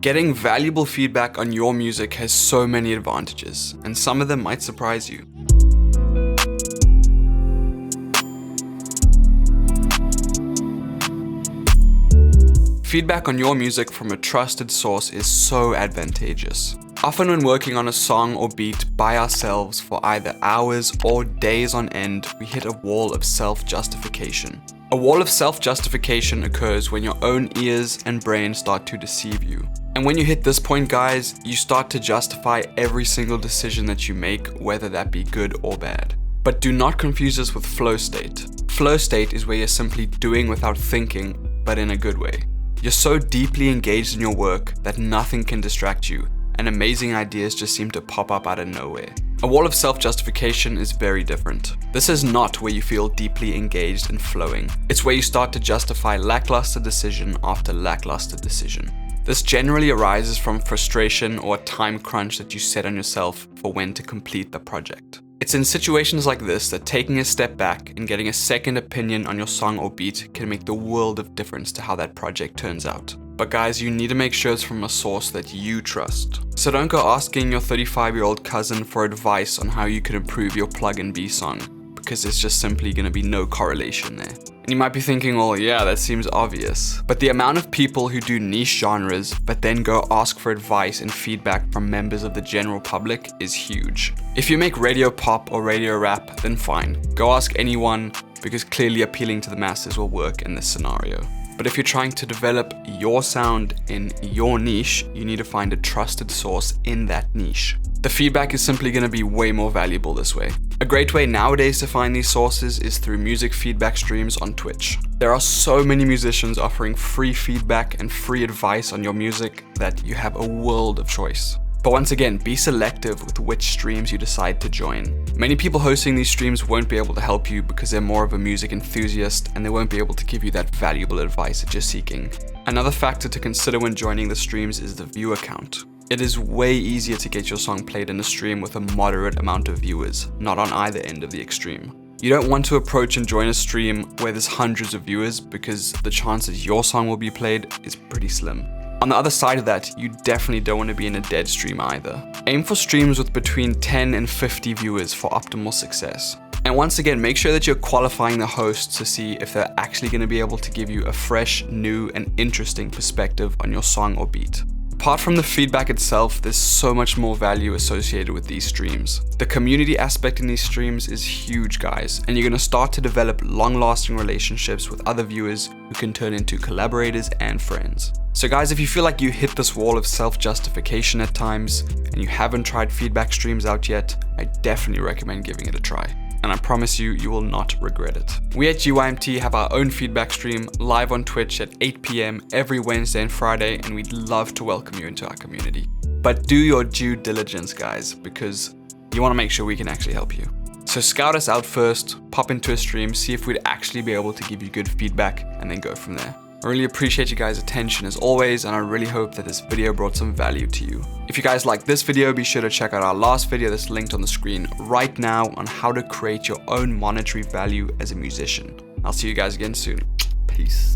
Getting valuable feedback on your music has so many advantages, and some of them might surprise you. Feedback on your music from a trusted source is so advantageous. Often when working on a song or beat by ourselves for either hours or days on end, we hit a wall of self-justification. A wall of self-justification occurs when your own ears and brain start to deceive you. And when you hit this point, guys, you start to justify every single decision that you make, whether that be good or bad. But do not confuse this with flow state. Flow state is where you're simply doing without thinking, but in a good way. You're so deeply engaged in your work that nothing can distract you, and amazing ideas just seem to pop up out of nowhere. A wall of self-justification is very different. This is not where you feel deeply engaged and flowing. It's where you start to justify lackluster decision after lackluster decision. This generally arises from frustration or a time crunch that you set on yourself for when to complete the project. It's in situations like this that taking a step back and getting a second opinion on your song or beat can make the world of difference to how that project turns out. But guys, you need to make sure it's from a source that you trust. So don't go asking your 35-year-old cousin for advice on how you can improve your plug and B song, because there's just simply going to be no correlation there. And you might be thinking, well, yeah, that seems obvious. But the amount of people who do niche genres, but then go ask for advice and feedback from members of the general public is huge. If you make radio pop or radio rap, then fine. Go ask anyone, because clearly appealing to the masses will work in this scenario. But if you're trying to develop your sound in your niche, you need to find a trusted source in that niche. The feedback is simply going to be way more valuable this way. A great way nowadays to find these sources is through music feedback streams on Twitch. There are so many musicians offering free feedback and free advice on your music that you have a world of choice. But once again, be selective with which streams you decide to join. Many people hosting these streams won't be able to help you because they're more of a music enthusiast and they won't be able to give you that valuable advice that you're seeking. Another factor to consider when joining the streams is the viewer count. It is way easier to get your song played in a stream with a moderate amount of viewers, not on either end of the extreme. You don't want to approach and join a stream where there's hundreds of viewers because the chances your song will be played is pretty slim. On the other side of that, you definitely don't want to be in a dead stream either. Aim for streams with between 10 and 50 viewers for optimal success. And once again, make sure that you're qualifying the hosts to see if they're actually going to be able to give you a fresh, new, and interesting perspective on your song or beat. Apart from the feedback itself, there's so much more value associated with these streams. The community aspect in these streams is huge, guys, and you're going to start to develop long-lasting relationships with other viewers who can turn into collaborators and friends. So guys, if you feel like you hit this wall of self-justification at times and you haven't tried feedback streams out yet, I definitely recommend giving it a try. And I promise you, you will not regret it. We at GYMT have our own feedback stream live on Twitch at 8 p.m. every Wednesday and Friday, and we'd love to welcome you into our community. But do your due diligence, guys, because you want to make sure we can actually help you. So scout us out first, pop into a stream, see if we'd actually be able to give you good feedback, and then go from there. I really appreciate you guys' attention as always, and I really hope that this video brought some value to you. If you guys like this video, be sure to check out our last video that's linked on the screen right now on how to create your own monetary value as a musician. I'll see you guys again soon. Peace.